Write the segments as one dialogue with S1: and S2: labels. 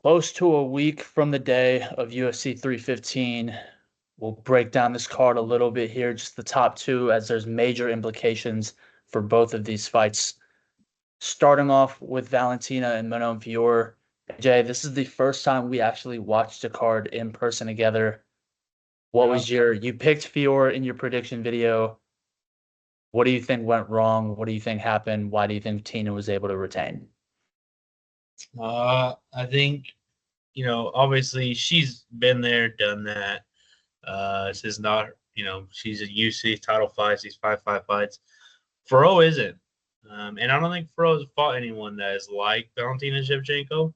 S1: Close to a week from the day of UFC 315. We'll break down this card a little bit here, just the top two, as there's major implications for both of these fights. Starting off with Valentina and Manon Fior. Jay, this is the first time we actually watched a card in person together.
S2: Yeah.
S1: You picked Fior in your prediction video. What do you think went wrong? What do you think happened? Why do you think Tina was able to retain?
S2: I think, obviously she's been there, done that. This is not, she's a UC title fights, these 5-5 fights. Furo isn't. And I don't think Furo's fought anyone that is like Valentina Shevchenko.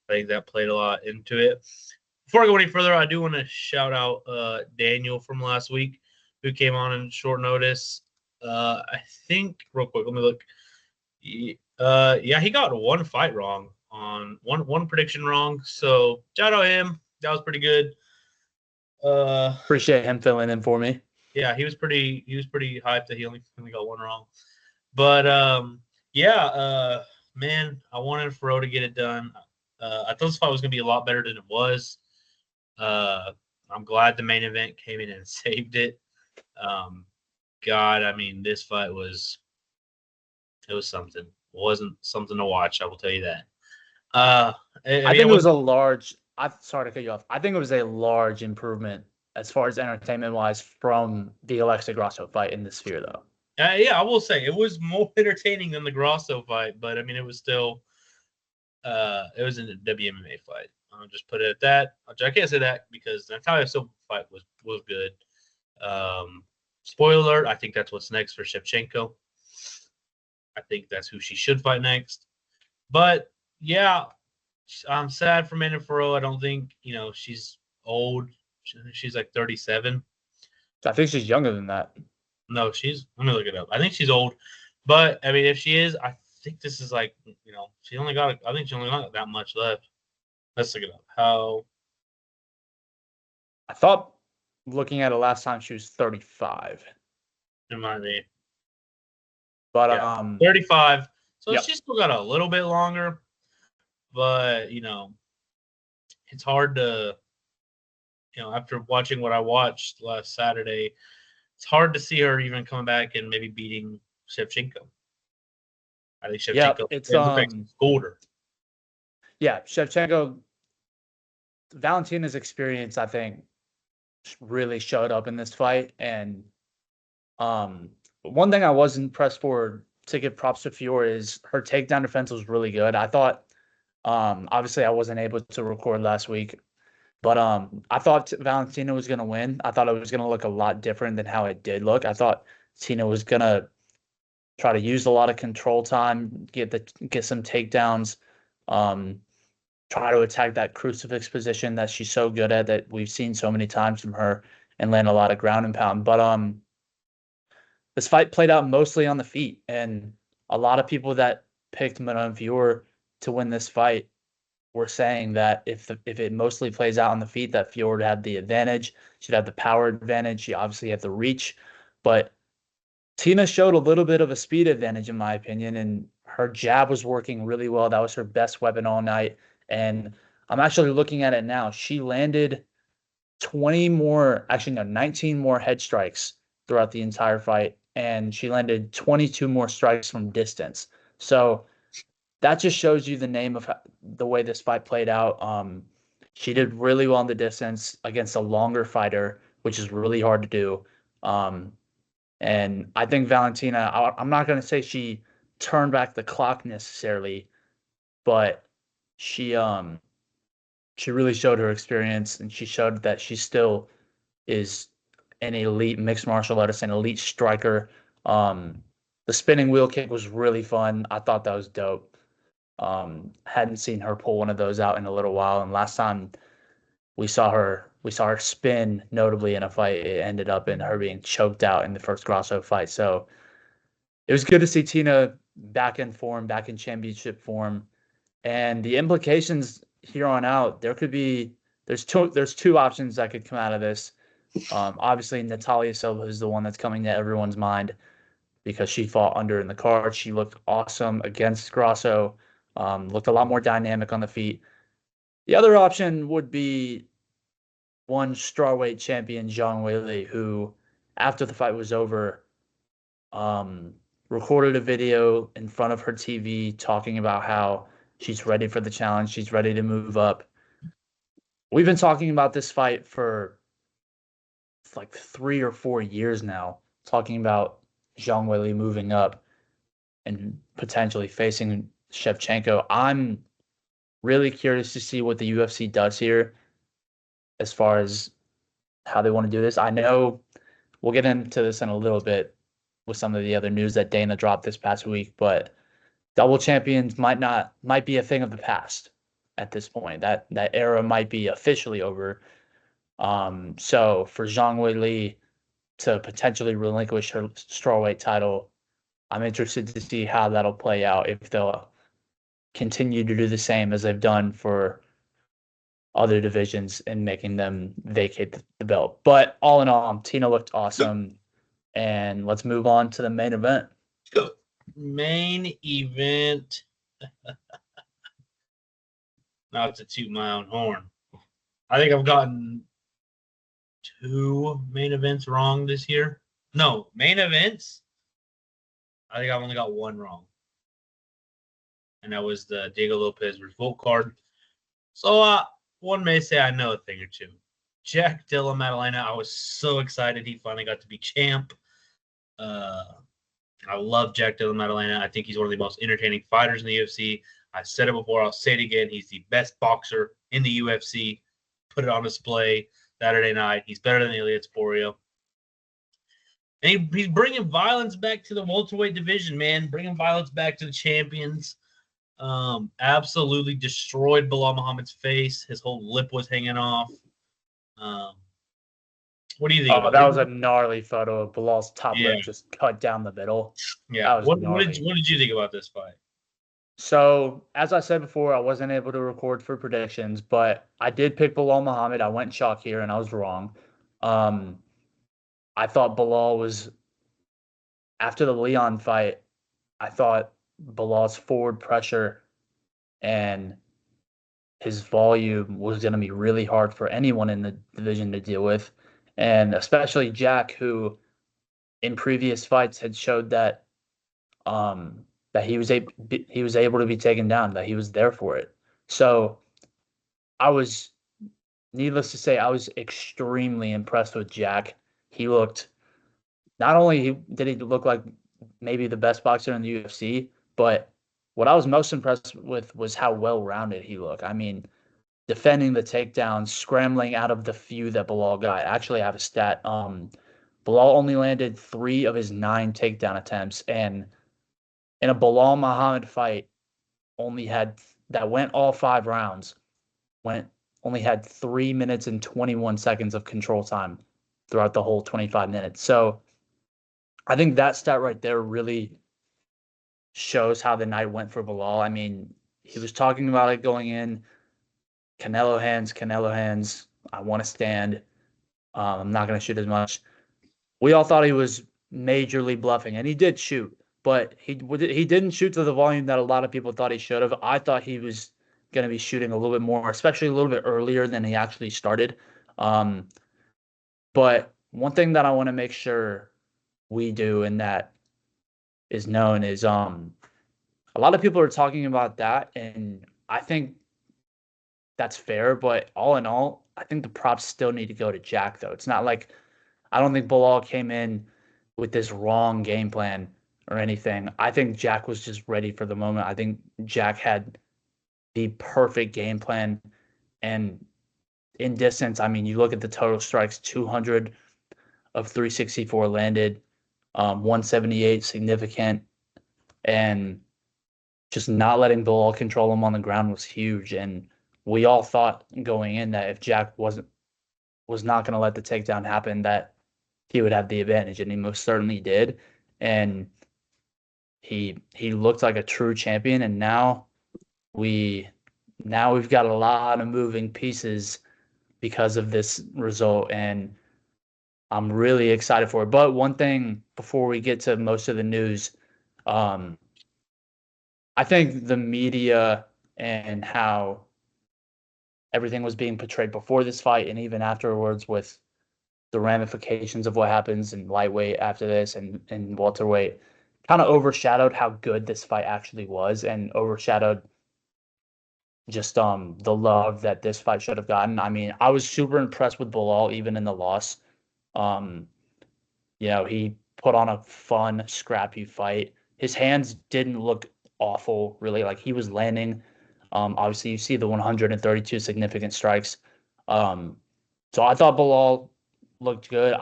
S2: I think that played a lot into it. Before I go any further, I do want to shout out Daniel from last week who came on in short notice. I think, real quick, let me look. Yeah, he got one fight wrong on one prediction wrong. So shout out him. That was pretty good.
S1: Appreciate him filling in for me.
S2: Yeah, he was pretty hyped that he only got one wrong. But yeah, man, I wanted Fro to get it done. I thought this fight was gonna be a lot better than it was. Uh, I'm glad the main event came in and saved it. Um, God, I mean, this fight was something. It wasn't something to watch. I will tell you that. Uh, I
S1: I
S2: mean,
S1: think
S2: it
S1: it was
S2: was
S1: a large. I'm sorry to cut you off. I think it was a large improvement as far as entertainment wise from the Alexa Grasso fight in the Sphere, though.
S2: yeah, I will say it was more entertaining than the Grosso fight, but I mean, it was still it was a WMMA fight. I'll just put it at that. I can't say that because the Natalia Silva fight was good. Um, Spoiler alert, I think that's what's next for Shevchenko. I think that's who she should fight next. But yeah, I'm sad for Manny Farrow. I don't think she's old. She's like 37.
S1: I think she's younger than that.
S2: No, she's. Let me look it up. I think she's old, but I mean, if she is, I think this is like she only got. I think she only got that much left. Let's look it up. How
S1: I thought looking at it last time she was 35.
S2: it might be.
S1: But
S2: Yeah, 35. So
S1: yep.
S2: she's still got a little bit longer, but it's hard to after watching what I watched last Saturday, it's hard to see her even coming back and maybe beating Shevchenko. I think
S1: Yeah,
S2: Shevchenko.
S1: it's
S2: It looked like she schooled her.
S1: yeah, Shevchenko Valentina's experience, I think, really showed up in this fight. And one thing I was impressed for to give props to Fiore is her takedown defense was really good. I thought obviously I wasn't able to record last week, but I thought Valentina was gonna win. I thought it was gonna look a lot different than how it did look. I thought Tina was gonna try to use a lot of control time, get some takedowns, um, try to attack that crucifix position that she's so good at that we've seen so many times from her and land a lot of ground and pound. But this fight played out mostly on the feet, and a lot of people that picked Manon Fior to win this fight were saying that if it mostly plays out on the feet, that Fior would have the advantage. She'd have the power advantage. She obviously had the reach, but Tina showed a little bit of a speed advantage, in my opinion, and her jab was working really well. That was her best weapon all night. And I'm actually looking at it now. She landed 20 more, actually, no, 19 more head strikes throughout the entire fight. And she landed 22 more strikes from distance. So that just shows you the name of the way this fight played out. She did really well in the distance against a longer fighter, which is really hard to do. Um, and I think Valentina, I'm not going to say she turned back the clock necessarily, but she um she really showed her experience and she showed that she still is an elite mixed martial artist, an elite striker. The spinning wheel kick was really fun. I thought that was dope. Hadn't seen her pull one of those out in a little while, and last time we saw her spin notably in a fight. It ended up in her being choked out in the first Grasso fight. So it was good to see Tina back in form, back in championship form, and the implications here on out. There's two options that could come out of this. Obviously, Natalia Silva is the one that's coming to everyone's mind because she fought under in the card. She looked awesome against Grasso. Looked a lot more dynamic on the feet. The other option would be one strawweight champion, Zhang Weili, who, after the fight was over, um, recorded a video in front of her TV talking about how she's ready for the challenge, she's ready to move up. We've been talking about this fight for like 3 or 4 years now, talking about Zhang Weili moving up and potentially facing Shevchenko. I'm really curious to see what the UFC does here as far as how they want to do this. I know we'll get into this in a little bit with some of the other news that Dana dropped this past week, but double champions might be a thing of the past at this point. That era might be officially over. So for Zhang Weili to potentially relinquish her strawweight title, I'm interested to see how that'll play out if they'll continue to do the same as they've done for other divisions and making them vacate the belt. But all in all, Tina looked awesome. And let's move on to the main event.
S2: Main event. Not to toot my own horn. I think I've gotten 2 main events wrong this year. No, main events. I think I've only got 1 wrong. And that was the Diego Lopez revolt card. So one may say I know a thing or two. Jack Della Maddalena, I was so excited he finally got to be champ. I love Jack Della Maddalena. I think he's one of the most entertaining fighters in the UFC. I said it before, I'll say it again. He's the best boxer in the UFC. Put it on display Saturday night. He's better than Ilya Sporio. And he's bringing violence back to the welterweight division, man. Bringing violence back to the champions. Absolutely destroyed Bilal Muhammad's face. His whole lip was hanging off. What do you think
S1: Oh,
S2: about
S1: that
S2: it?
S1: was a gnarly photo of Bilal's top
S2: Yeah,
S1: lip just cut down the middle.
S2: yeah.
S1: That was
S2: What
S1: gnarly.
S2: did you think about this fight?
S1: So, as I said before, I wasn't able to record for predictions, but I did pick Bilal Muhammad. I went chalk here, and I was wrong. Um, I thought Bilal was after the Leon fight. I thought Bilal's forward pressure and his volume was going to be really hard for anyone in the division to deal with, and especially Jack, who in previous fights had showed um, that he was able to be taken down, that he was there for it. So I was, needless to say, I was extremely impressed with Jack. He looked not only did he look like maybe the best boxer in the UFC, but what I was most impressed with was how well rounded he looked. I mean, defending the takedowns, scrambling out of the few that Bilal got. Actually, I have a stat. Bilal only landed 3 of his 9 takedown attempts, and in a Bilal Muhammad fight, only had that went all 5 rounds. Went only had 3 minutes and 21 seconds of control time throughout the whole 25 minutes. So I think that stat right there really shows how the night went for Bilal. I mean, he was talking about it going in. Canelo hands, Canelo hands. I want to stand. I'm not going to shoot as much. We all thought he was majorly bluffing, and he did shoot, but he didn't shoot to the volume that a lot of people thought he should have. I thought he was going to be shooting a little bit more, especially a little bit earlier than he actually started. Um, but one thing that I want to make sure we do and that is known is a lot of people are talking about that, and I think that's fair. But all in all, I think the props still need to go to Jack, though. It's not like I don't think Bilal came in with this wrong game plan or anything. I think Jack was just ready for the moment. I think Jack had the perfect game plan. And in distance, I mean, you look at the total strikes, 200 of 364 landed, 178 significant, and just not letting Bilal control him on the ground was huge. And we all thought going in that if Jack was not going to let the takedown happen, that he would have the advantage, and he most certainly did. And he looked like a true champion. And we we've got a lot of moving pieces because of this result, and I'm really excited for it. But one thing before we get to most of the news, um, I think the media and how everything was being portrayed before this fight and even afterwards with the ramifications of what happens in lightweight after this and welterweight kind of overshadowed how good this fight actually was and overshadowed just the love that this fight should have gotten. I mean, I was super impressed with Bilal even in the loss. Um, he put on a fun, scrappy fight. His hands didn't look awful, really. Like he was landing. Obviously, you see the 132 significant strikes. Um, so I thought Bilal looked good.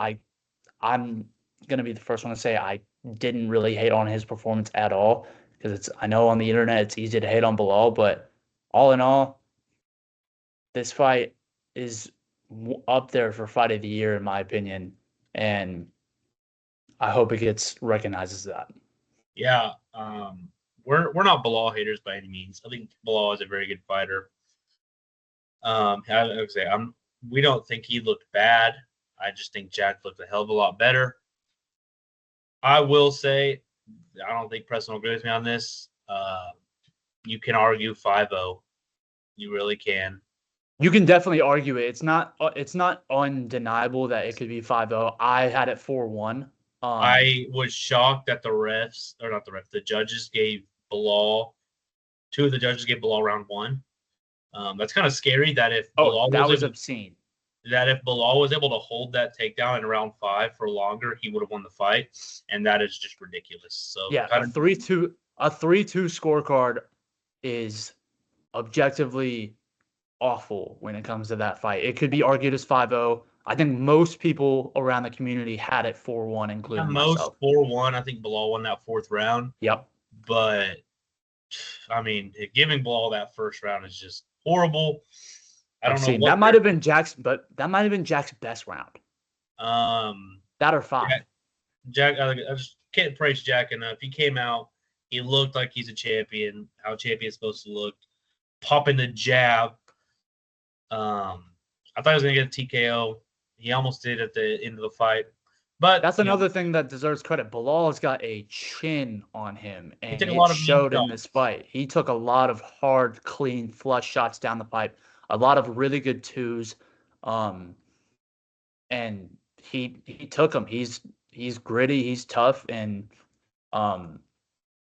S1: I'm gonna be the first one to say I didn't really hate on his performance at all because I know on the internet it's easy to hate on Bilal, but all in all, this fight is up there for fight of the year in my opinion, and I hope it gets recognized as that.
S2: Yeah, we're not Bilal haters by any means. I think Bilal is a very good fighter. I would say we don't think he looked bad. I just think Jack looked a hell of a lot better. I will say, I don't think Preston will agree with me on this. You can argue 5-0. You really can.
S1: You can definitely argue it. It's not undeniable that it could be 5-0. I had it 4-1.
S2: I was shocked that the refs, or not the refs, the judges gave Bilal, two of the judges gave Bilal round one. That's kind of scary that
S1: Oh, that was obscene.
S2: if Bilal was able to hold that takedown in round 5 for longer, he would have won the fight, and that is just ridiculous. So
S1: Yeah,
S2: kind of,
S1: 3-2 scorecard is objectively awful when it comes to that fight. It could be argued as 5-0. I think most people around the community had it 4-1,
S2: at
S1: including
S2: most
S1: myself.
S2: 4-1. I think Bilal won that fourth round,
S1: Yep.
S2: but I mean, giving Bilal that first round is just horrible. I don't know
S1: Obscene.
S2: what
S1: That might have been Jack's best round.
S2: um
S1: That or 5.
S2: Jack. I just can't praise Jack enough. He came out. He looked like he's a champion. How a champion's supposed to look. Popping the jab. I thought he was gonna get a TKO. He almost did at the end of the fight, but
S1: That's another thing that deserves credit. Bilal's got a chin on him,
S2: he
S1: and
S2: took a
S1: it
S2: lot of mean
S1: showed in this
S2: shots.
S1: fight. He took a lot of hard, clean, flush shots down the pipe, a lot of really good twos, um, and he took them. He's gritty, he's tough, and um,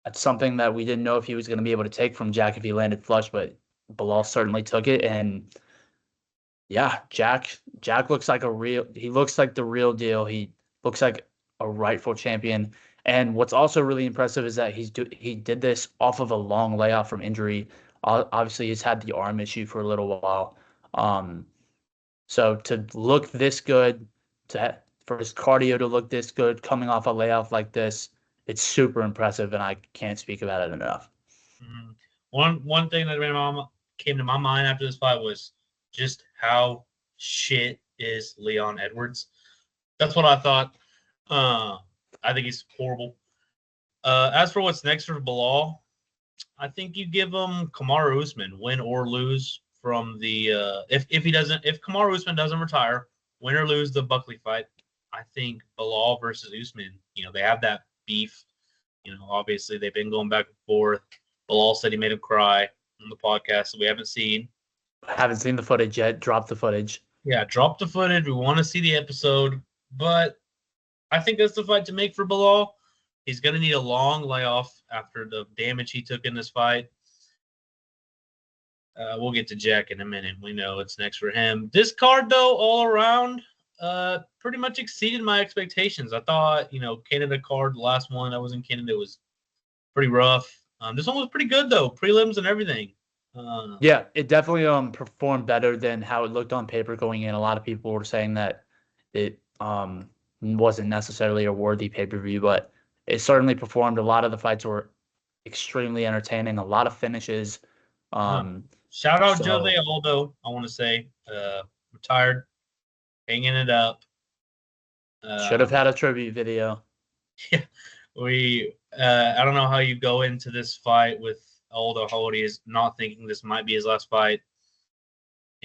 S1: that's something that we didn't know if he was going to be able to take from Jack if he landed flush, but Bilal certainly took it, and yeah, Jack looks like he looks like the real deal. He looks like a rightful champion. And what's also really impressive is that he did this off of a long layoff from injury. Obviously, he's had the arm issue for a little while. Um, so to look this good, for his cardio to look this good coming off a layoff like this, it's super impressive, and I can't speak about it enough.
S2: Mhm. One thing that came to my mind after this fight was just how shit is Leon Edwards. That's what I thought. Uh, I think he's horrible. As for what's next for Bilal, I think you give him Kamaru Usman, win or lose from the if Kamaru Usman doesn't retire, win or lose the Buckley fight. I think Bilal versus Usman, they have that beef. Obviously they've been going back and forth. Bilal said he made him cry on the podcast that we haven't seen.
S1: Haven't seen the footage yet. Drop the footage.
S2: Yeah, drop the footage. We want to see the episode, but I think that's the fight to make for Bilal. He's going to need a long layoff after the damage he took in this fight. We'll get to Jack in a minute. We know it's next for him. This card, though, all around, pretty much exceeded my expectations. I thought, Canada card, the last one that was in Canada, was pretty rough. This one was pretty good, though. Prelims and everything.
S1: Yeah, it definitely performed better than how it looked on paper going in. A lot of people were saying that it wasn't necessarily a worthy pay-per-view, but it certainly performed. A lot of the fights were extremely entertaining, a lot of finishes.
S2: uh,
S1: Um,
S2: Shout out Jose
S1: so
S2: Aldo, I want to say. Retired, hanging it up.
S1: should have
S2: Um,
S1: had a tribute video.
S2: yeah, I don't know how you go into this fight with Aldo Holdy is not thinking this might be his last fight.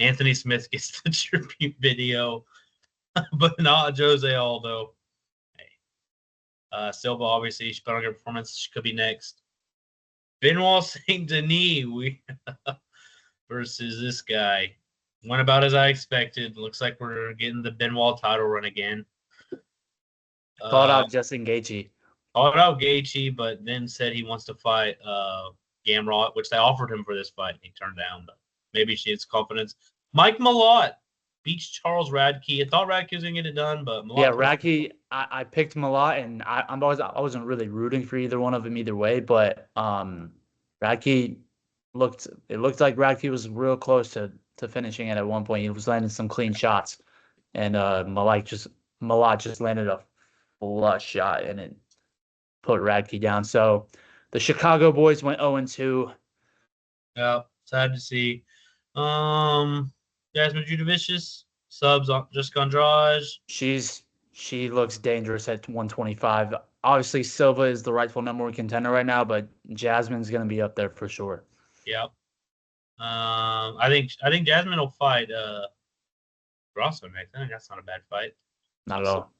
S2: Anthony Smith gets the tribute video, but not Jose Aldo. Hey. Silva, obviously, she put on a good performance. She could be next. Benoit Saint Denis versus this guy. Went about as I expected. Looks like we're getting the Benoit title run again.
S1: Called
S2: Uh,
S1: out Justin Gaethje.
S2: Called out Gaethje, but then said he wants to fight Gamrot, which they offered him for this fight, and he turned down. But maybe she has confidence. Mike Malott beats Charles Radke. I thought Radke was gonna get it done, but
S1: Yeah,
S2: Malott put it.
S1: Radke, I picked him a lot, and I wasn't really rooting for either one of them either way, but Radke it looked like Radke was real close to finishing it at one point. He was landing some clean shots, and Malak just landed a flush shot, and it put Radke down. So the Chicago boys went 0-2.
S2: Yeah, sad to see. Um, Jasmine Judovicius subs on Jessica Andrade.
S1: She looks dangerous at 125. Obviously, Silva is the rightful number one contender right now, but Jasmine's going to be up there for sure.
S2: Yeah. I think Jasmine will fight Grosso next. I think that's not a bad fight.
S1: Not at all.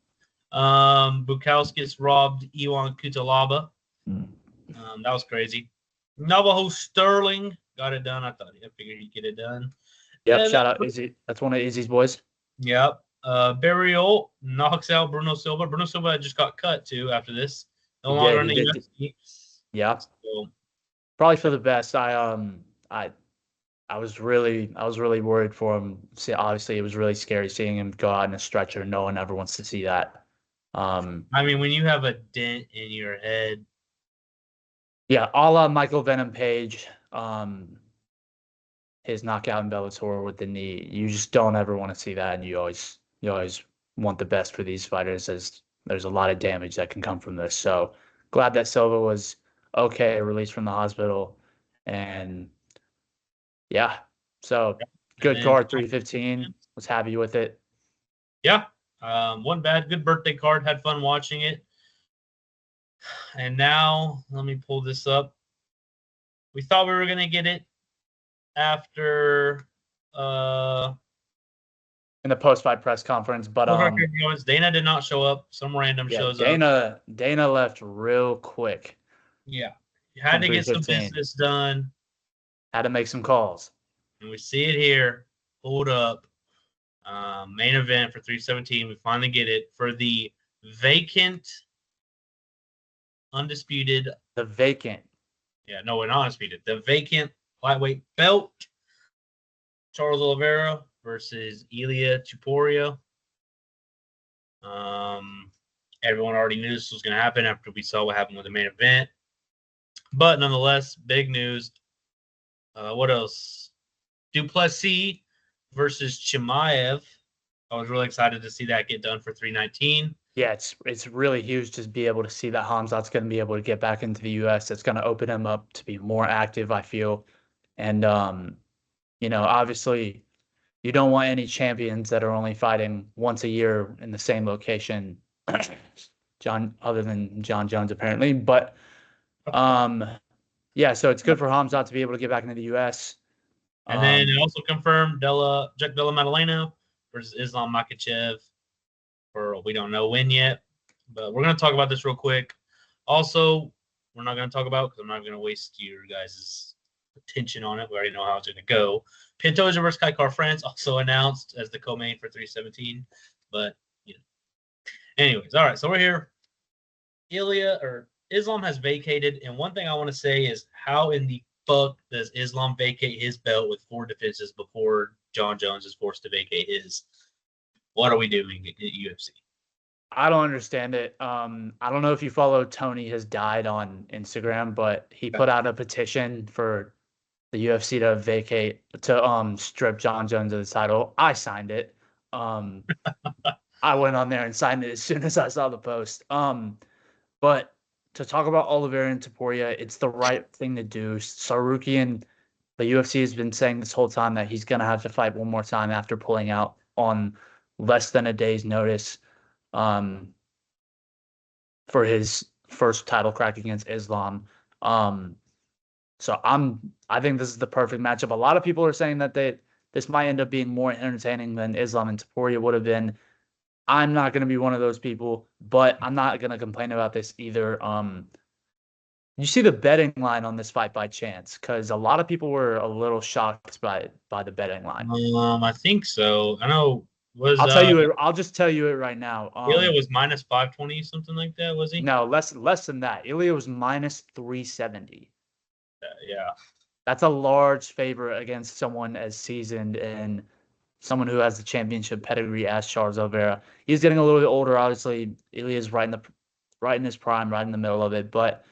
S2: Bukowskis robbed Iwan Kutalaba. That was crazy. Navajo Sterling got it done. I figured he'd get it done.
S1: Yep, shout out Izzy. That's one of Izzy's boys.
S2: Yep. Burial knocks out Bruno Silva. Bruno Silva just got cut too after this. No longer in the UFC.
S1: Yeah.
S2: So,
S1: probably for the best. I was really worried for him. See, obviously, it was really scary seeing him go out in a stretcher. No one ever wants to see that.
S2: I mean, when you have a dent in your head.
S1: Yeah, a la Michael Venom Page, his knockout in Bellator with the knee. You just don't ever want to see that, and you always want the best for these fighters, as there's a lot of damage that can come from this. So glad that Silva was okay, released from the hospital, and yeah, so good card, 315. Was happy with it.
S2: Yeah, one bad, good birthday card. Had fun watching it. And now let me pull this up. We thought we were gonna get it after
S1: in the post-fight press conference, but
S2: Dana did not show up. Some random shows
S1: up. Dana left real quick.
S2: Yeah, you had to get some business done.
S1: Had to make some calls.
S2: And we see it here. Hold up. Main event for 317. We finally get it for the vacant, undisputed.
S1: The vacant.
S2: Yeah, no, we're not undisputed. The vacant lightweight belt. Charles Oliveira versus Ilia Tuporia. Everyone already knew this was going to happen after we saw what happened with the main event. But nonetheless, big news. What else? Duplessis versus Chimaev. I was really excited to see that get done for 319.
S1: Yeah, it's really huge to be able to see that Hamzat's going to be able to get back into the U.S. It's going to open him up to be more active, I feel. And, obviously you don't want any champions that are only fighting once a year in the same location, other than John Jones, apparently. But, yeah, so it's good for Hamzat to be able to get back into the U.S.
S2: And then it also confirmed Jack Della Maddalena versus Islam Makhachev for we don't know when yet. But we're going to talk about this real quick. Also, we're not going to talk about because I'm not going to waste your guys' attention on it. We already know how it's going to go. Pantoja versus Kai France also announced as the co-main for 317. But, anyways, all right. So we're here. Islam has vacated. And one thing I want to say is how in the fuck does Islam vacate his belt with 4 defenses before John Jones is forced to vacate his? What are we doing at UFC?
S1: I don't understand it. I don't know if you follow Tony Has Died on Instagram, but he put out a petition for the UFC to strip John Jones of the title. I signed it. I went on there and signed it as soon as I saw the post. But to talk about Oliveira and Topuria, it's the right thing to do. Sarukian, the UFC has been saying this whole time that he's going to have to fight one more time after pulling out on less than a day's notice for his first title crack against Islam. So I think this is the perfect matchup. A lot of people are saying that this might end up being more entertaining than Islam and Topuria would have been. I'm not going to be one of those people, but I'm not going to complain about this either. you see the betting line on this fight by chance? Because a lot of people were a little shocked by the betting line.
S2: I think so. I know was
S1: I'll tell you it. I'll just tell you it right now.
S2: Ilya was minus 520, something like that, was he?
S1: No, less than that. Ilya was minus 370.
S2: Yeah.
S1: That's a large favor against someone as seasoned and someone who has the championship pedigree as Charles Oliveira. He's getting a little bit older, obviously. Ilya's right in his prime, right in the middle of it. But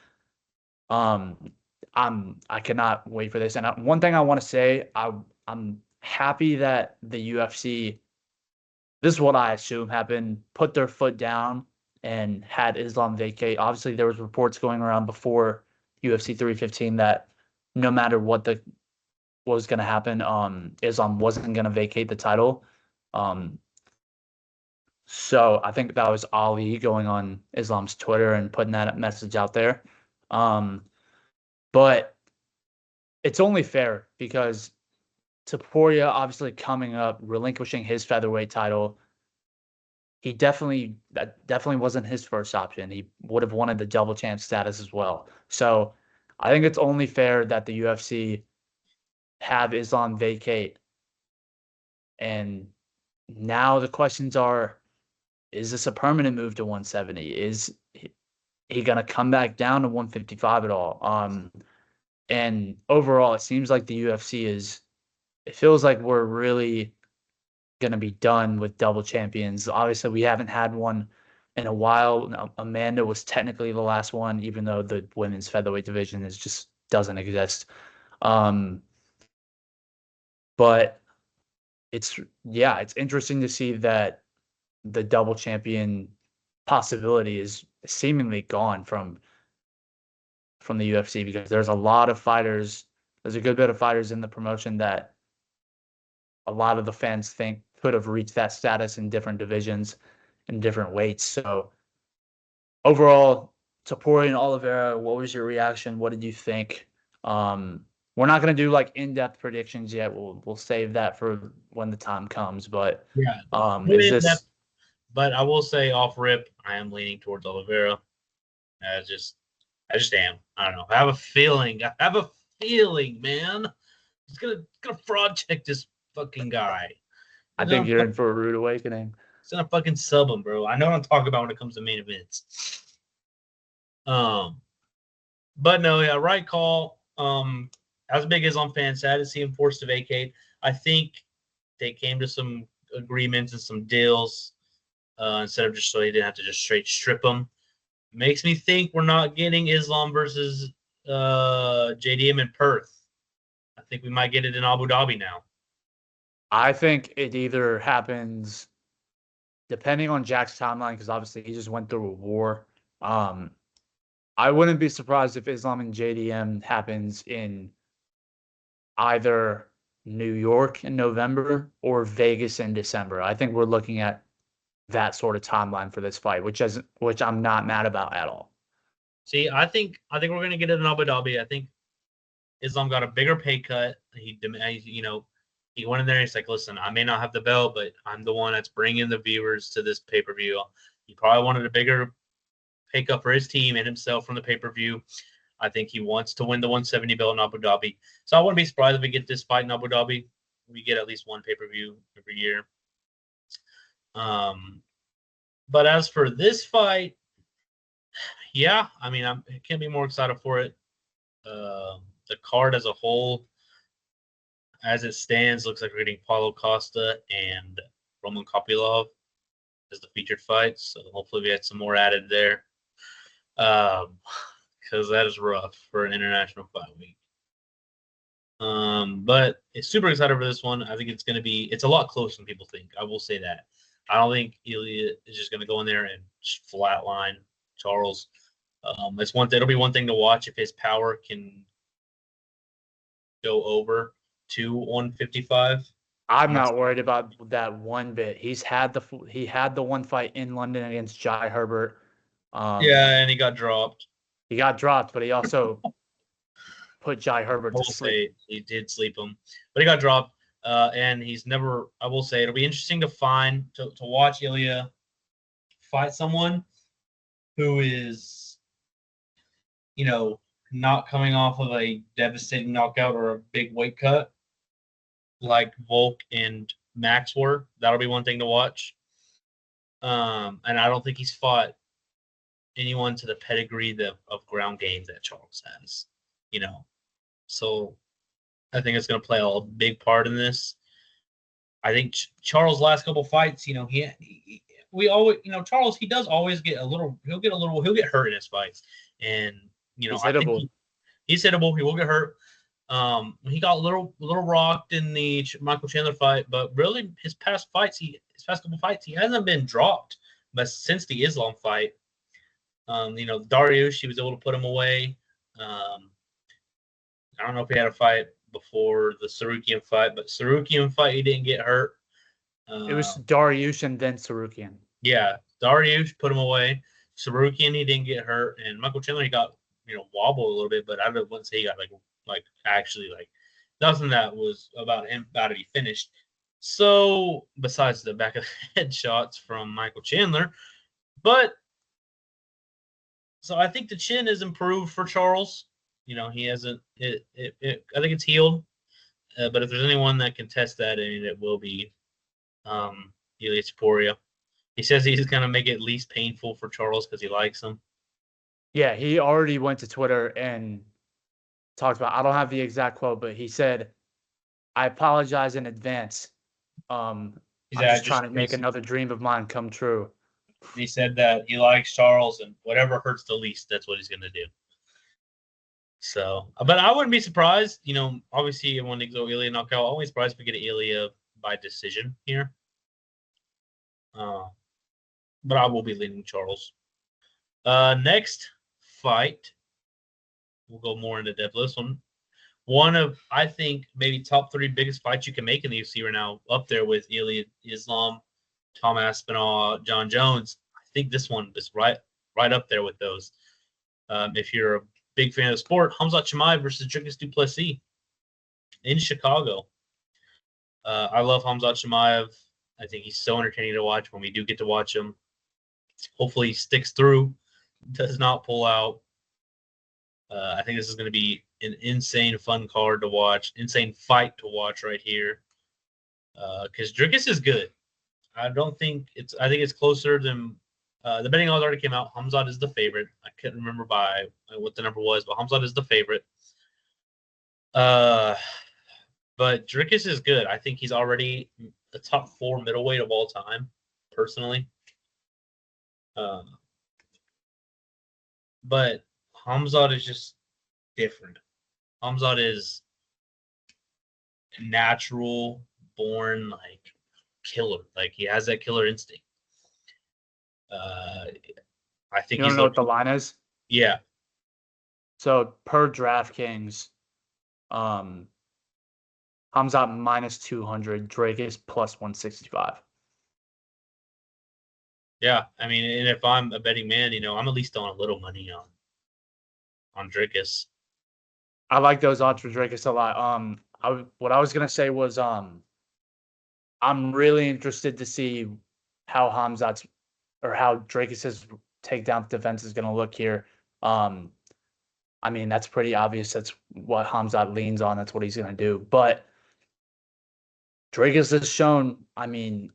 S1: um, I cannot wait for this. And one thing I want to say, I'm happy that the UFC. This is what I assume happened. Put their foot down and had Islam vacate. Obviously, there was reports going around before UFC 315 that no matter what was going to happen, Islam wasn't going to vacate the title. Um, so I think that was Ali going on Islam's Twitter and putting that message out there. Um, but it's only fair because Taporia obviously coming up, relinquishing his featherweight title. That definitely wasn't his first option. He would have wanted the double champ status as well. So I think it's only fair that the UFC have Islam vacate. And now the questions are, is this a permanent move to 170? Is he gonna come back down to 155 at all? And overall, it seems like the UFC is. It feels like we're really gonna be done with double champions. Obviously, we haven't had one in a while. Now, Amanda was technically the last one, even though the women's featherweight division is just doesn't exist. Um, but it's interesting to see that the double champion possibility is seemingly gone from the UFC because there's a lot of fighters. There's a good bit of fighters in the promotion that a lot of the fans think could have reached that status in different divisions in different weights. So overall, Topuria and Oliveira, what was your reaction? What did you think? We're not going to do like in-depth predictions yet. We'll save that for when the time comes. But
S2: Yeah.
S1: is this?
S2: But I will say off rip, I am leaning towards Oliveira. I just I just am. I don't know. I have a feeling. I have a feeling, man. He's gonna fraud check this fucking guy.
S1: I
S2: He's
S1: think
S2: gonna,
S1: you're in for a rude awakening.
S2: he's gonna fucking sub him, bro. I know what I'm talking about when it comes to main events. Um, but no, yeah, right call. As big as I'm fan, sad to see him forced to vacate. I think they came to some agreements and some deals instead of just so he didn't have to just straight strip him. Makes me think we're not getting Islam versus JDM in Perth. I think we might get it in Abu Dhabi now.
S1: I think it either happens depending on Jack's timeline, because obviously he just went through a war. Um, I wouldn't be surprised if Islam and JDM happens in either New York in November or Vegas in December. I think we're looking at that sort of timeline for this fight, which I'm not mad about at all.
S2: See, I think we're gonna get it in Abu Dhabi. I think Islam got a bigger pay cut. He went in there. He's like, listen, I may not have the belt, but I'm the one that's bringing the viewers to this pay per view. He probably wanted a bigger pay cut for his team and himself from the pay per view. I think he wants to win the 170 belt in Abu Dhabi. So I wouldn't be surprised if we get this fight in Abu Dhabi. We get at least one pay per view every year. But as for this fight, yeah, I mean, I can't be more excited for it. The card as a whole, as it stands, looks like we're getting Paulo Costa and Roman Kopylov as the featured fights. So hopefully we had some more added there. Because that is rough for an international fight week. But it's super excited for this one. I think it's a lot closer than people think. I will say that. I don't think Ilya is just going to go in there and just flatline Charles. It'll be one thing to watch if his power can go over to 155.
S1: I'm not worried about that one bit. He had the one fight in London against Jai Herbert.
S2: Yeah, and he got dropped.
S1: He got dropped, but he also put Jai Herbert to sleep.
S2: He did sleep him, but he got dropped. And he's never. I will say it'll be interesting to watch Ilya fight someone who is, not coming off of a devastating knockout or a big weight cut like Volk and Max were. That'll be one thing to watch. And I don't think he's fought anyone to the pedigree of ground game that Charles has. You know, so I think it's going to play a big part in this. I think Charles' last couple fights, we always, Charles, he does always get a little, he'll get hurt in his fights, and
S1: He's
S2: I think
S1: hittable.
S2: he's hittable. He will get hurt. He got a little rocked in the Michael Chandler fight, but really his past couple fights, he hasn't been dropped. But since the Islam fight, Dariush, he was able to put him away. I don't know if he had a fight before the Sarukian fight, but Sarukian fight he didn't get hurt.
S1: It was
S2: Uh,
S1: Dariush and then Sarukian.
S2: yeah, Dariush put him away. Sarukian he didn't get hurt, and Michael Chandler he got wobbled a little bit, but I wouldn't say he got like actually like nothing that was about him about to be finished. So besides the back of the head shots from Michael Chandler, but so I think the chin has improved for Charles. He hasn't. I think it's healed. But if there's anyone that can test that, I mean, it will be Elias Poria. He says he's going to make it least painful for Charles because he likes him.
S1: Yeah, he already went to Twitter and talked about, I don't have the exact quote, but he said, I apologize in advance.
S2: He
S1: I'm
S2: said,
S1: just trying to make another dream of mine come true.
S2: he said that he likes Charles and whatever hurts the least, that's what he's going to do. So, but I wouldn't be surprised. Obviously, when they go Ilya knockout, I wouldn't be surprised if we get an Ilya by decision here. But I will be leaning Charles. Next fight, we'll go more into depth. This one of I think maybe top 3 biggest fights you can make in the UFC right now, up there with Ilya Islam, Tom Aspinall, John Jones. I think this one is right up there with those. If you're a big fan of the sport, Khamzat Chimaev versus Dricus Du Plessis in Chicago. I love Khamzat Chimaev. I think he's so entertaining to watch when we do get to watch him. Hopefully he sticks through, does not pull out. I think this is going to be an insane fun card to watch, insane fight to watch right here. Because Dricus is good. I think it's closer than the betting odds already came out. Khamzat is the favorite. I couldn't remember by what the number was, but Khamzat is the favorite. But Dricus is good. I think he's already the top 4 middleweight of all time, personally. But Khamzat is just different. Khamzat is natural born like killer. Like he has that killer instinct. I think
S1: You
S2: he's
S1: don't know what the line is?
S2: yeah.
S1: So per DraftKings, Hamzat minus 200, Drake is plus 165.
S2: Yeah, I mean, and if I'm a betting man, I'm at least throwing a little money on Dricus.
S1: I like those odds for Drake a lot. What I was gonna say was, I'm really interested to see how Hamzat's or how Dracus's takedown defense is gonna look here. I mean, that's pretty obvious. That's what Hamzat leans on. That's what he's gonna do. But Dracus has shown, I mean,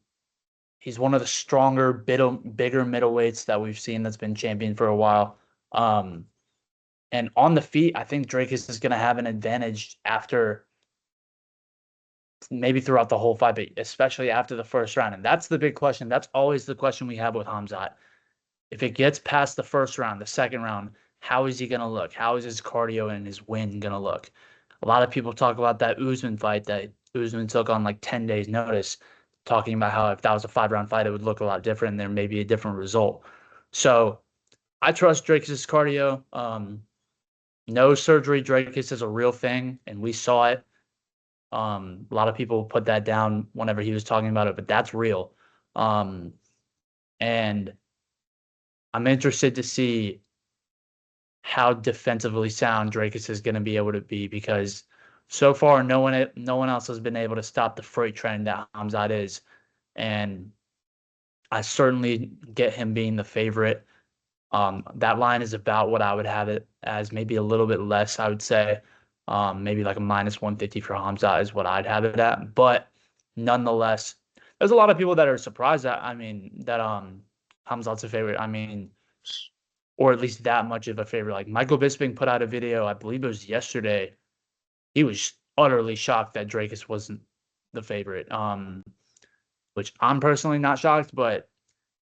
S1: he's one of the stronger, bigger middleweights that we've seen that's been champion for a while. And on the feet, I think Dracus is going to have an advantage after maybe throughout the whole fight, but especially after the first round. And that's the big question. That's always the question we have with Hamzat. If it gets past the first round, the second round, how is he going to look? How is his cardio and his win going to look? A lot of people talk about that Usman fight that Usman took on like 10 days notice, talking about how if that was a 5-round fight, it would look a lot different and there may be a different result. So I trust Drake's cardio. No surgery, Dracus is a real thing, and we saw it. A lot of people put that down whenever he was talking about it, but that's real. And I'm interested to see how defensively sound Dracus is going to be able to be because so far no one else has been able to stop the freight train that Hamzat is, and I certainly get him being the favorite. That line is about what I would have it as, maybe a little bit less, I would say. Maybe like a minus 150 for Hamza is what I'd have it at. But nonetheless, there's a lot of people that are surprised that, I mean, that Hamza's a favorite. I mean, or at least that much of a favorite. Like Michael Bisping put out a video, I believe it was yesterday. He was utterly shocked that Drakus wasn't the favorite. Which I'm personally not shocked, but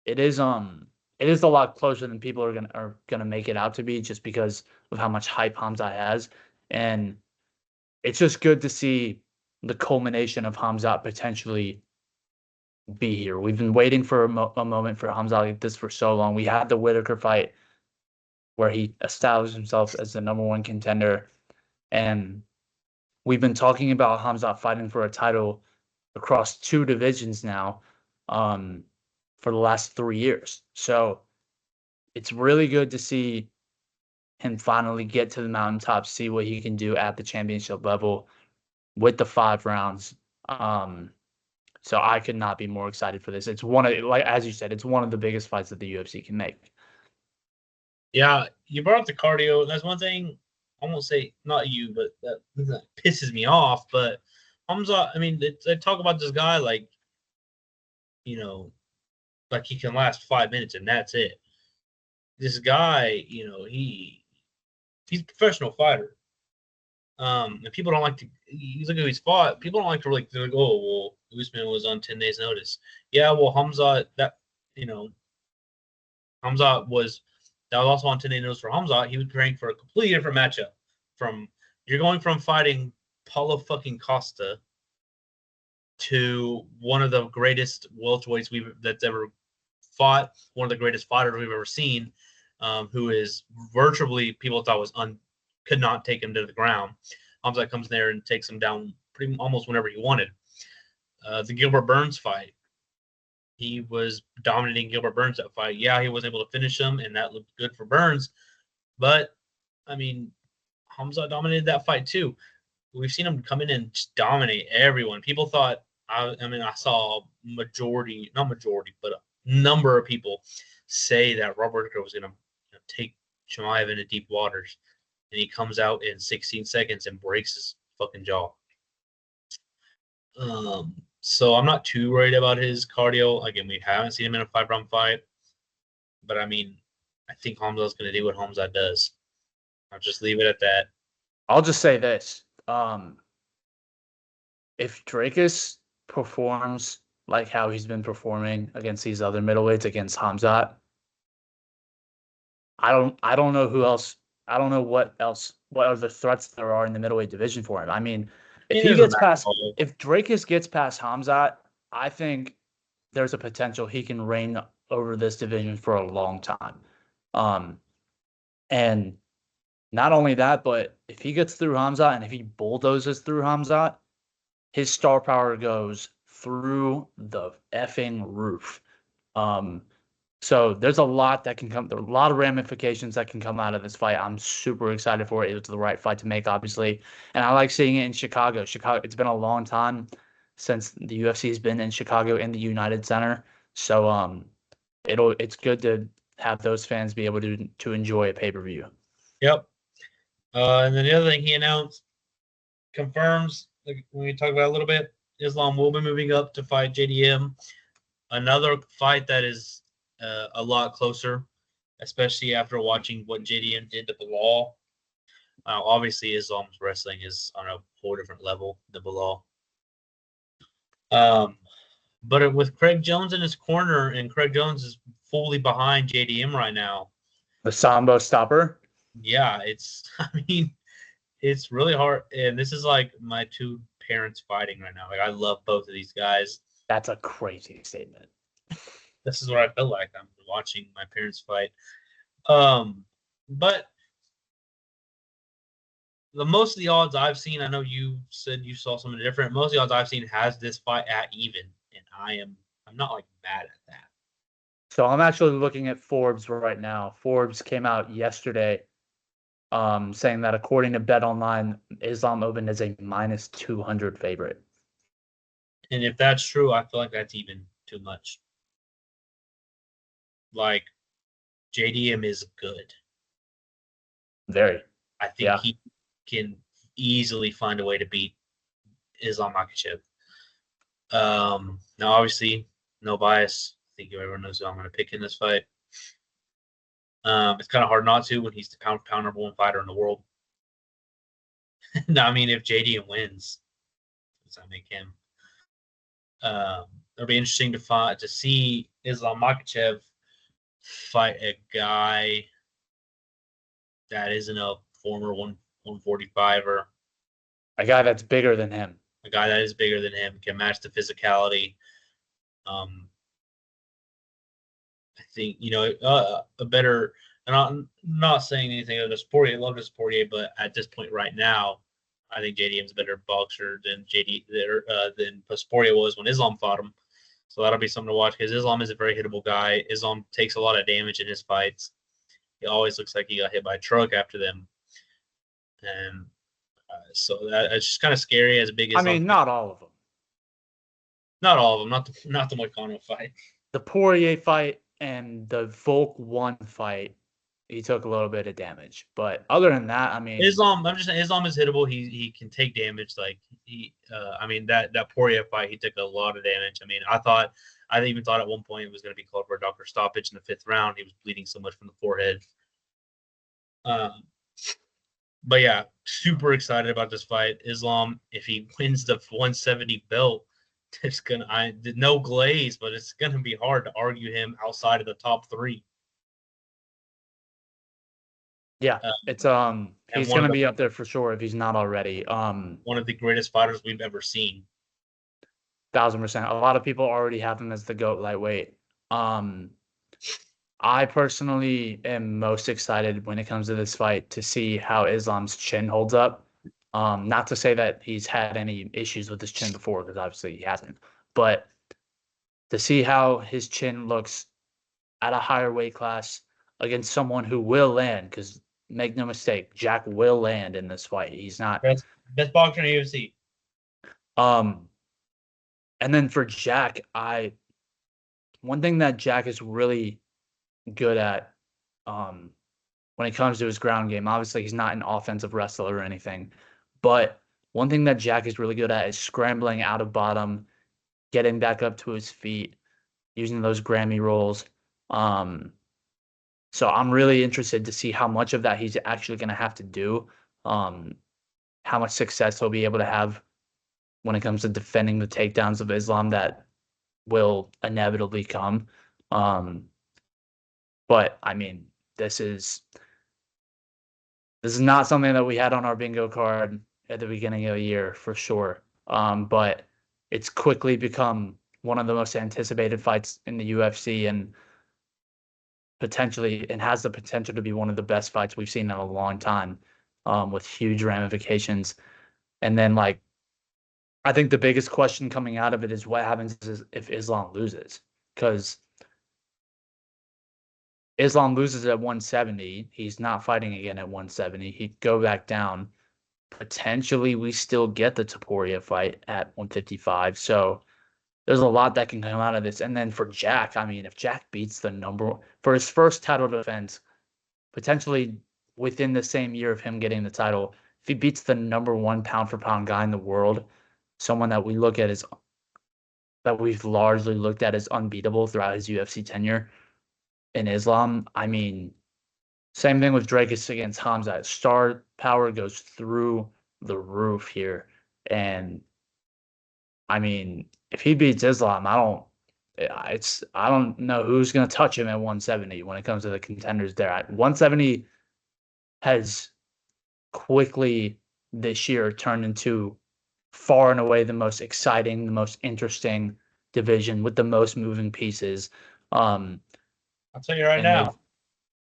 S1: it is it is a lot closer than people are gonna make it out to be, just because of how much hype Hamza has. And it's just good to see the culmination of Hamza potentially be here. We've been waiting for a moment for Hamza like this for so long. We had the Whitaker fight where he established himself as the number one contender, and we've been talking about Hamza fighting for a title across two divisions now, um, for the last 3 years. So it's really good to see him finally get to the mountaintop, see what he can do at the championship level with the 5 rounds. Um, so I could not be more excited for this. It's one of, like as you said, it's one of the biggest fights that the UFC can make.
S2: Yeah, you brought up the cardio. That's one thing. I won't say not you, but that pisses me off. But Hamza, I mean, they talk about this guy like, you know, like he can last 5 minutes and that's it. This guy, he's a professional fighter. And people don't like to. You look at who he's fought. People don't like to really. They're like, oh well, Usman was on 10 days' notice. Yeah, well, Hamza, you know, Hamza was that was also on 10 days' notice for Hamza. He was preparing for a completely different matchup. From you're going from fighting Paulo fucking Costa to one of the greatest welterweights that's ever fought, one of the greatest fighters we've ever seen, who is virtually people thought could not take him to the ground. Hamza comes there and takes him down pretty almost whenever he wanted. The Gilbert Burns fight, he was dominating Gilbert Burns that fight. Yeah, he was able to finish him, and that looked good for Burns. But I mean, Hamza dominated that fight too. We've seen him come in and just dominate everyone. People thought, I saw majority, not majority, but a number of people say that Robert Whittaker was going to take Chimaev into deep waters, and he comes out in 16 seconds and breaks his fucking jaw. So I'm not too worried about his cardio. Again, we haven't seen him in a 5-round fight, but I mean, I think Hamza's going to do what Hamza does. I'll just leave it at that.
S1: I'll just say this. If Drakus performs like how he's been performing against these other middleweights, against Hamzat, I don't know who else. I don't know what other threats there are in the middleweight division for him. I mean,
S2: I
S1: if
S2: mean,
S1: he
S2: there's a
S1: gets
S2: match
S1: past
S2: ball.
S1: if Drakus gets past Hamzat, I think there's a potential he can reign over this division for a long time. Um, and not only that, but if he gets through Hamzat and if he bulldozes through Hamzat, his star power goes through the effing roof. Um, so there's a lot that can come. There are a lot of ramifications that can come out of this fight. I'm super excited for it. It was the right fight to make, obviously, and I like seeing it in Chicago. Chicago. It's been a long time since the UFC has been in Chicago in the United Center. So it's good to have those fans be able to enjoy a pay-per-view.
S2: Yep. And then the other thing he announced confirms, like when we talk about it a little bit, Islam will be moving up to fight JDM. Another fight that is a lot closer, especially after watching what JDM did to Bilal. Obviously, Islam's wrestling is on a whole different level than Bilal. But with Craig Jones in his corner, and Craig Jones is fully behind JDM right now.
S1: The Sambo stopper.
S2: Yeah, I mean, it's really hard. And this is like my two parents fighting right now. Like, I love both of these guys.
S1: That's a crazy statement.
S2: This is what I feel like. I'm watching my parents fight. But the most of the odds I've seen, I know you said you saw something different. Most of the odds I've seen has this fight at even, and I'm not like mad at that.
S1: So I'm actually looking at Forbes right now. Forbes came out yesterday, saying that according to Bet Online, Islam opened as a minus 200 favorite.
S2: And if that's true, I feel like that's even too much. Like JDM is good.
S1: Very.
S2: I think
S1: Yeah.
S2: he can easily find a way to beat Islam Makhachev. Now, obviously, no bias. I think everyone knows who I'm going to pick in this fight. It's kind of hard not to when he's the pound for pound number one fighter in the world. No, I mean, if JDM wins, does that make him? It'll be interesting to see Islam Makhachev fight a guy that isn't a former 145 or
S1: A guy that's bigger than him.
S2: a guy that is bigger than him, can match the physicality. Um, I think a better. And I'm not saying anything of this Poirier. I love this Poirier, but at this point right now, I think JDM's a better boxer than than Poirier was when Islam fought him. So that'll be something to watch because Islam is a very hittable guy. Islam takes a lot of damage in his fights. He always looks like he got hit by a truck after them, and so it's just kind of scary as big as.
S1: I mean, not all of them.
S2: Not all of them. Not the Moicano fight.
S1: The Poirier fight and the Volk 1 fight, he took a little bit of damage. But other than that, I mean,
S2: Islam. I'm just saying Islam is hittable. He can take damage. Like I mean that Poirier fight, he took a lot of damage. I mean, I even thought at one point it was going to be called for a doctor stoppage in the 5th round. He was bleeding so much from the forehead. But yeah, super excited about this fight. Islam, if he wins the 170 belt, it's no glaze, but it's gonna be hard to argue him outside of the top 3.
S1: Yeah, it's he's gonna be up there for sure if he's not already.
S2: One of the greatest fighters we've ever seen.
S1: 1000%. A lot of people already have him as the GOAT lightweight. I personally am most excited when it comes to this fight to see how Islam's chin holds up. Not to say that he's had any issues with his chin before, because obviously he hasn't, but to see how his chin looks at a higher weight class against someone who will land, because make no mistake, Jack will land in this fight. He's not
S2: best boxer in the UFC.
S1: And then for Jack, one thing that Jack is really good at, when it comes to his ground game. Obviously, he's not an offensive wrestler or anything, but one thing that Jack is really good at is scrambling out of bottom, getting back up to his feet, using those Grammy rolls. So I'm really interested to see how much of that he's actually going to have to do, how much success he'll be able to have when it comes to defending the takedowns of Islam that will inevitably come. But I mean, this is not something that we had on our bingo card at the beginning of the year for sure. But it's quickly become one of the most anticipated fights in the UFC and has the potential to be one of the best fights we've seen in a long time, with huge ramifications. And then I think the biggest question coming out of it is what happens if Islam loses, because Islam loses at 170. He's not fighting again at 170. He'd go back down. Potentially, we still get the Topuria fight at 155. So there's a lot that can come out of this. And then for Jack, I mean, if Jack beats for his first title defense, potentially within the same year of him getting the title, if he beats the number 1 pound for pound guy in the world, someone that we've largely looked at as unbeatable throughout his UFC tenure, in Islam, I mean, same thing with Dracus against Hamza. Star power goes through the roof here. And I mean, if he beats Islam, I don't know who's going to touch him at 170 when it comes to the contenders there. 170 has quickly this year turned into far and away the most exciting, the most interesting division with the most moving pieces.
S2: I'll tell you right now,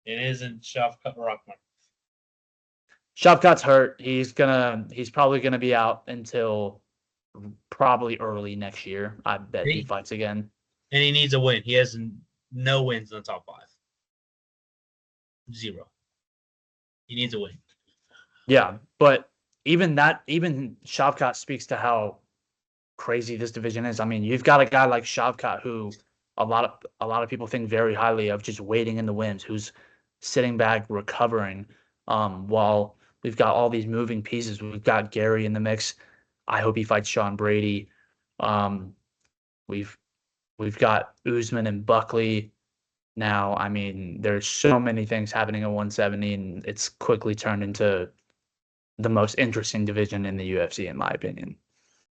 S2: it isn't Shavkat Rahman.
S1: Shavkat's hurt. He's probably gonna be out until probably early next year. I bet he fights again.
S2: And he needs a win. He has no wins in the top 5. 0. He needs a win.
S1: Yeah, but even Shavkat speaks to how crazy this division is. I mean, you've got a guy like Shavkat who a lot of people think very highly of just waiting in the wings, who's sitting back recovering. While we've got all these moving pieces, we've got Gary in the mix. I hope he fights Sean Brady. Um, we've we've got Usman and Buckley now. I mean, there's so many things happening at 170, and it's quickly turned into the most interesting division in the UFC, in my opinion.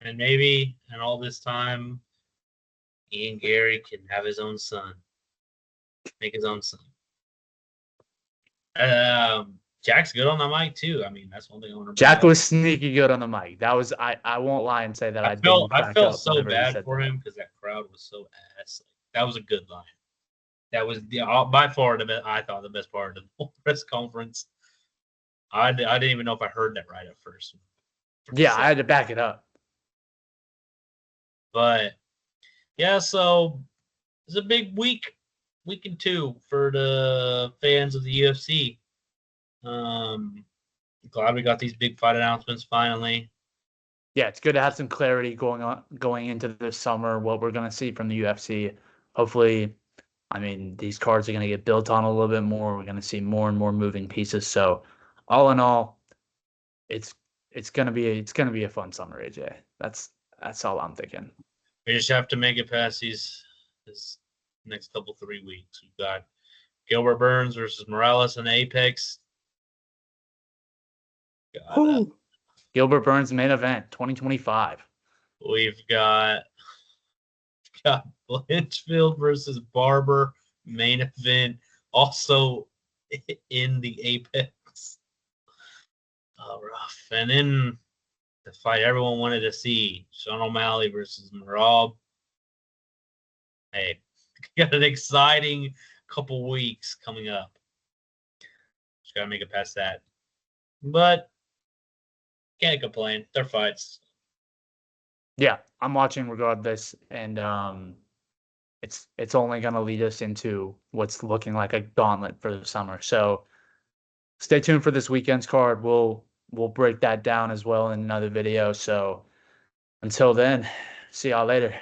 S2: And maybe in all this time, Ian Gary can have his own son, make his own son. Jack's good on the mic too. I mean, that's one thing I want to bring
S1: Jack
S2: up.
S1: was sneaky good on the mic. That was I won't lie and say that
S2: I
S1: I
S2: felt
S1: didn't
S2: I
S1: crack
S2: felt
S1: up
S2: so
S1: whenever he
S2: bad
S1: said
S2: for
S1: that.
S2: him because that crowd was so ass. Like, that was a good line. That was by far the best. I thought the best part of the whole press conference. I didn't even know if I heard that right at first.
S1: Yeah, I had to back it up.
S2: But yeah, so it's a big week and two for the fans of the UFC. Um, Glad we got these big fight announcements finally.
S1: Yeah, it's good to have some clarity going into this summer, what we're gonna see from the UFC. Hopefully, I mean, these cards are gonna get built on a little bit more. We're gonna see more and more moving pieces. So all in all, it's it's gonna be a fun summer, AJ. That's all I'm thinking.
S2: We just have to make it past this next couple 3 weeks. We've got Gilbert Burns versus Morales in Apex. Got
S1: Whew. Gilbert Burns main event 2025.
S2: we've got Blanchfield versus Barber main event, also in the Apex. Rough. And then the fight everyone wanted to see, Sean O'Malley versus Marab. Hey, got an exciting couple weeks coming up. Just gotta make it past that. But can't complain. They're fights.
S1: Yeah, I'm watching regardless, and it's only gonna lead us into what's looking like a gauntlet for the summer. So stay tuned for this weekend's card. We'll break that down as well in another video. So until then, see y'all later.